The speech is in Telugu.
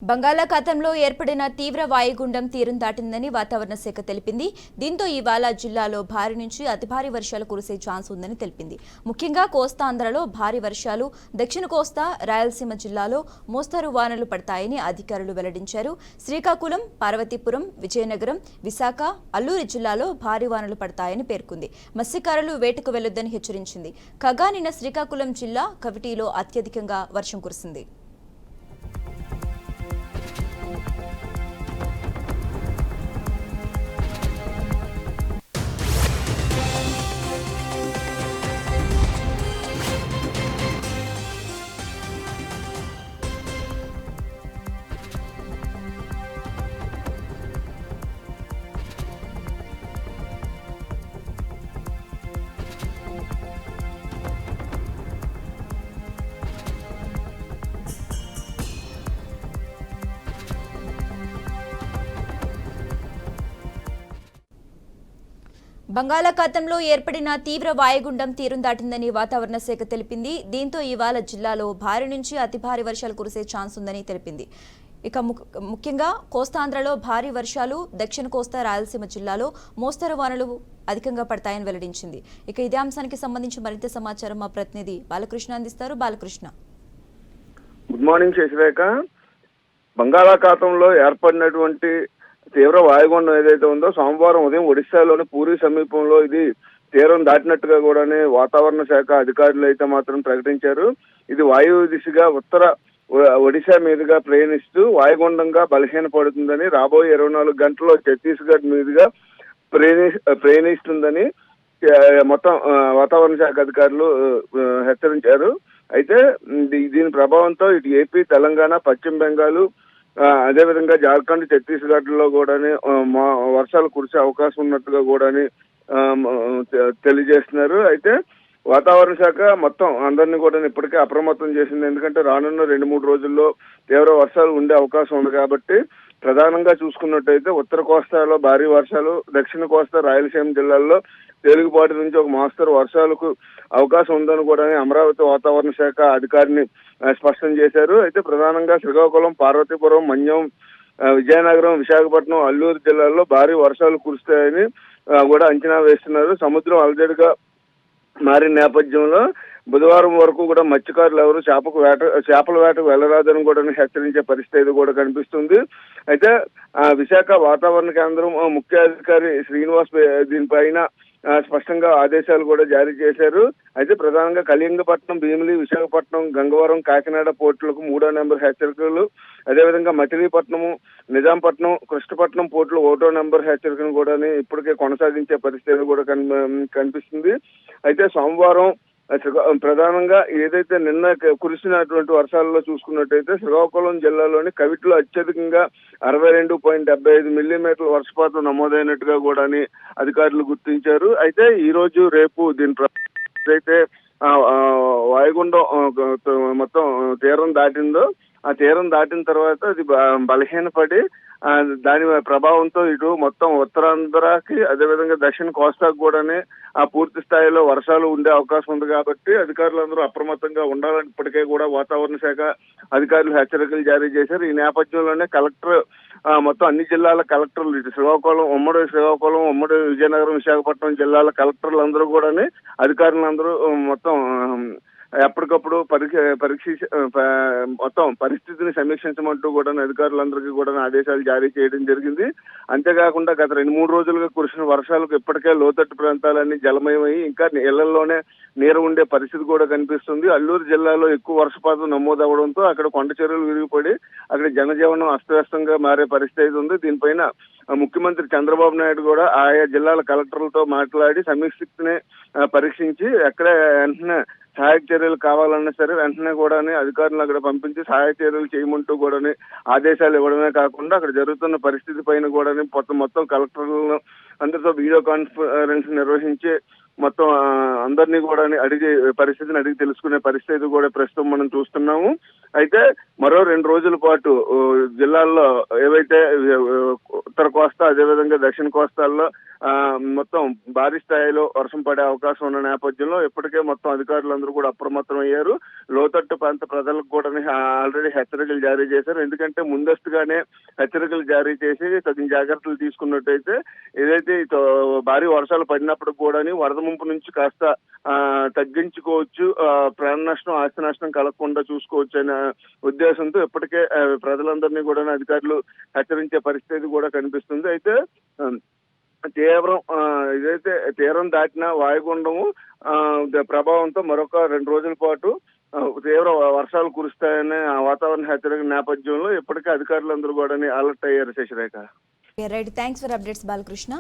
బంగాళాఖాతంలో ఏర్పడిన తీవ్ర వాయుగుండం తీరం దాటిందని వాతావరణ శాఖ తెలిపింది. దీంతో ఇవాళ జిల్లాలో భారీ నుంచి అతి భారీ వర్షాలు కురిసే ఛాన్స్ ఉందని తెలిపింది. ముఖ్యంగా కోస్తాంధ్రలో భారీ వర్షాలు, దక్షిణ కోస్తా, రాయలసీమ జిల్లాలో మోస్తరు వానలు పడతాయని అధికారులు వెల్లడించారు. శ్రీకాకుళం, పార్వతీపురం, విజయనగరం, విశాఖ, అల్లూరి జిల్లాలో భారీ వానలు పడతాయని పేర్కొంది. మత్స్యకారులు వేటకు వెళ్లొద్దని హెచ్చరించింది. కాగా నిన్న శ్రీకాకుళం జిల్లా కవిటిలో అత్యధికంగా వర్షం కురిసింది. బంగాళాఖాతంలో ఏర్పడిన తీవ్ర వాయుగుండం తీరం దాటిందని వాతావరణ శాఖ తెలిపింది. దీంతో ఇవాళ జిల్లాలో భారీ నుంచి అతి భారీ వర్షాలు కురిసే ఛాన్స్ ఉందని తెలిపింది. ఇక ముఖ్యంగా కోస్తాంధ్రలో భారీ వర్షాలు, దక్షిణ కోస్తా, రాయలసీమ జిల్లాలో మోస్తరు వానలు అధికంగా పడతాయని వెల్లడించింది. ఇక ఇదే అంశానికి సంబంధించి మరింత సమాచారం మా ప్రతినిధి బాలకృష్ణ అందిస్తారు. Balakrishna, good morning Sasirekha. బంగాళాఖాతంలో ఏర్పడినటువంటి తీవ్ర వాయుగుండం ఏదైతే ఉందో సోమవారం ఉదయం ఒడిశాలోని పూరి సమీపంలో ఇది తీరం దాటినట్టుగా కూడా వాతావరణ శాఖ అధికారులు అయితే మాత్రం ప్రకటించారు. ఇది వాయువ్య దిశగా ఉత్తర ఒడిశా మీదుగా ప్రయాణిస్తూ వాయుగుండంగా బలహీనపడుతుందని, రాబోయే 24 గంటల్లో ఛత్తీస్గఢ్ మీదుగా ప్రయాణిస్తుందని మొత్తం వాతావరణ శాఖ అధికారులు హెచ్చరించారు. అయితే దీని ప్రభావంతో ఇటు ఏపీ, తెలంగాణ, పశ్చిమ బెంగాల్, అదేవిధంగా జార్ఖండ్, ఛత్తీస్గఢ్ లో కూడా వర్షాలు కురిసే అవకాశం ఉన్నట్టుగా కూడా తెలియజేస్తున్నారు. అయితే వాతావరణ శాఖ మొత్తం అందరినీ కూడా ఇప్పటికే అప్రమత్తం చేసింది. ఎందుకంటే రానున్న 2-3 రోజుల్లో తీవ్ర వర్షాలు ఉండే అవకాశం ఉంది కాబట్టి ప్రధానంగా చూసుకున్నట్టయితే ఉత్తర కోస్తాలో భారీ వర్షాలు, దక్షిణ కోస్తా, రాయలసీమ జిల్లాల్లో తేలికపాటి నుంచి ఒక మోస్తరు వర్షాలకు అవకాశం ఉందని కూడా అమరావతి వాతావరణ శాఖ అధికారిని స్పష్టం చేశారు. అయితే ప్రధానంగా శ్రీకాకుళం, పార్వతీపురం, మన్యం, విజయనగరం, విశాఖపట్నం, అల్లూరు జిల్లాల్లో భారీ వర్షాలు కురుస్తాయని కూడా అంచనా వేస్తున్నారు. సముద్రం అలజడిగా మారిన నేపథ్యంలో బుధవారం వరకు కూడా మత్స్యకారులు ఎవరు చేపల వేటకు వెళ్లరాదని కూడా హెచ్చరించే పరిస్థితి కూడా కనిపిస్తుంది. అయితే విశాఖ వాతావరణ కేంద్రం ముఖ్య అధికారి శ్రీనివాస్ దీనిపైన స్పష్టంగా ఆదేశాలు కూడా జారీ చేశారు. అయితే ప్రధానంగా కళింగపట్నం, భీమిలి, విశాఖపట్నం, గంగవరం, కాకినాడ పోర్టులకు 3వ నెంబర్ హెచ్చరికలు, అదేవిధంగా మచిలీపట్నము, నిజాంపట్నం, కృష్ణపట్నం పోర్టులు 1వ నెంబర్ హెచ్చరికను కూడా ఇప్పటికే కొనసాగించే పరిస్థితి కూడా కనిపిస్తుంది. అయితే సోమవారం ప్రధానంగా ఏదైతే నిన్న కురిసినటువంటి వర్షాలలో చూసుకున్నట్టయితే శ్రీకాకుళం జిల్లాలోని కవిటిలో అత్యధికంగా 62.75 మిల్లీమీటర్ల వర్షపాతం నమోదైనట్టుగా కూడా అధికారులు గుర్తించారు. అయితే ఈ రోజు, రేపు దీని అయితే వాయుగుండం మొత్తం తీరం దాటిందో, ఆ తీరం దాటిన తర్వాత అది బలహీనపడి దాని ప్రభావంతో ఇటు మొత్తం ఉత్తరాంధ్రకి, అదేవిధంగా దక్షిణ కోస్తాకు కూడా పూర్తి స్థాయిలో వర్షాలు ఉండే అవకాశం ఉంది. కాబట్టి అధికారులందరూ అప్రమత్తంగా ఉండాలని ఇప్పటికే కూడా వాతావరణ శాఖ అధికారులు హెచ్చరికలు జారీ చేశారు. ఈ నేపథ్యంలోనే కలెక్టర్ మొత్తం అన్ని జిల్లాల కలెక్టర్లు, ఇటు ఉమ్మడి శ్రీకాకుళం, ఉమ్మడి విజయనగరం, విశాఖపట్నం జిల్లాల కలెక్టర్లు అందరూ కూడా అధికారులందరూ మొత్తం ఎప్పటికప్పుడు మొత్తం పరిస్థితిని సమీక్షించమంటూ కూడా అధికారులందరికీ కూడా ఆదేశాలు జారీ చేయడం జరిగింది. అంతేకాకుండా గత 2-3 రోజులుగా కురిసిన వర్షాలకు ఇప్పటికే లోతట్టు ప్రాంతాలన్నీ జలమయమై ఇంకా ఇళ్లలోనే నీరు ఉండే పరిస్థితి కూడా కనిపిస్తుంది. అల్లూరు జిల్లాలో ఎక్కువ వర్షపాతం నమోదవడంతో అక్కడ కొండ చెరువులు విరిగిపడి అక్కడ జనజీవనం అస్తవ్యస్తంగా మారే పరిస్థితి ఉంది. దీనిపైన ముఖ్యమంత్రి చంద్రబాబు నాయుడు కూడా ఆయా జిల్లాల కలెక్టర్లతో మాట్లాడి సమీక్షని పరీక్షించి ఎక్కడ వెంటనే సహాయక చర్యలు కావాలన్నా సరే వెంటనే కూడా అధికారులను అక్కడ పంపించి సహాయక చర్యలు చేయమంటూ కూడా ఆదేశాలు ఇవ్వడమే కాకుండా అక్కడ జరుగుతున్న పరిస్థితి పైన కూడా మొత్తం కలెక్టర్లను అందరితో వీడియో కాన్ఫరెన్స్ నిర్వహించి మొత్తం అందరినీ కూడా పరిస్థితిని అడిగి తెలుసుకునే పరిస్థితి కూడా ప్రస్తుతం మనం చూస్తున్నాము. అయితే మరో 2 రోజుల పాటు జిల్లాల్లో ఏవైతే ఉత్తర కోస్తా అదేవిధంగా దక్షిణ కోస్తాల్లో మొత్తం భారీ స్థాయిలో వర్షం పడే అవకాశం ఉన్న నేపథ్యంలో ఇప్పటికే మొత్తం అధికారులందరూ అధికారులందరూ కూడా అప్రమత్తం అయ్యారు. లోతట్టు ప్రాంత ప్రజలకు కూడా ఆల్రెడీ హెచ్చరికలు జారీ చేశారు. ఎందుకంటే ముందస్తుగానే హెచ్చరికలు జారీ చేసి తగిన జాగ్రత్తలు తీసుకున్నట్టయితే ఏదైతే భారీ వర్షాలు పడినప్పుడు కూడా వరద ముంపు నుంచి కాస్త తగ్గించుకోవచ్చు, ప్రాణ నష్టం ఆస్తి నష్టం కలగకుండా చూసుకోవచ్చు అనే ఉద్దేశంతో ఇప్పటికే ప్రజలందరినీ కూడా అధికారులు హెచ్చరించే పరిస్థితి కూడా కనిపిస్తుంది. అయితే ఇదైతే తీరం దాటిన వాయుగుండము ప్రభావంతో మరొక 2 రోజుల పాటు తీవ్ర వర్షాలు కురుస్తాయనే వాతావరణ హెచ్చరిక నేపథ్యంలో ఇప్పటికే అధికారులందరూ కూడా అలర్ట్ అయ్యారు. Sasirekha. Right, thanks for updates Balakrishna.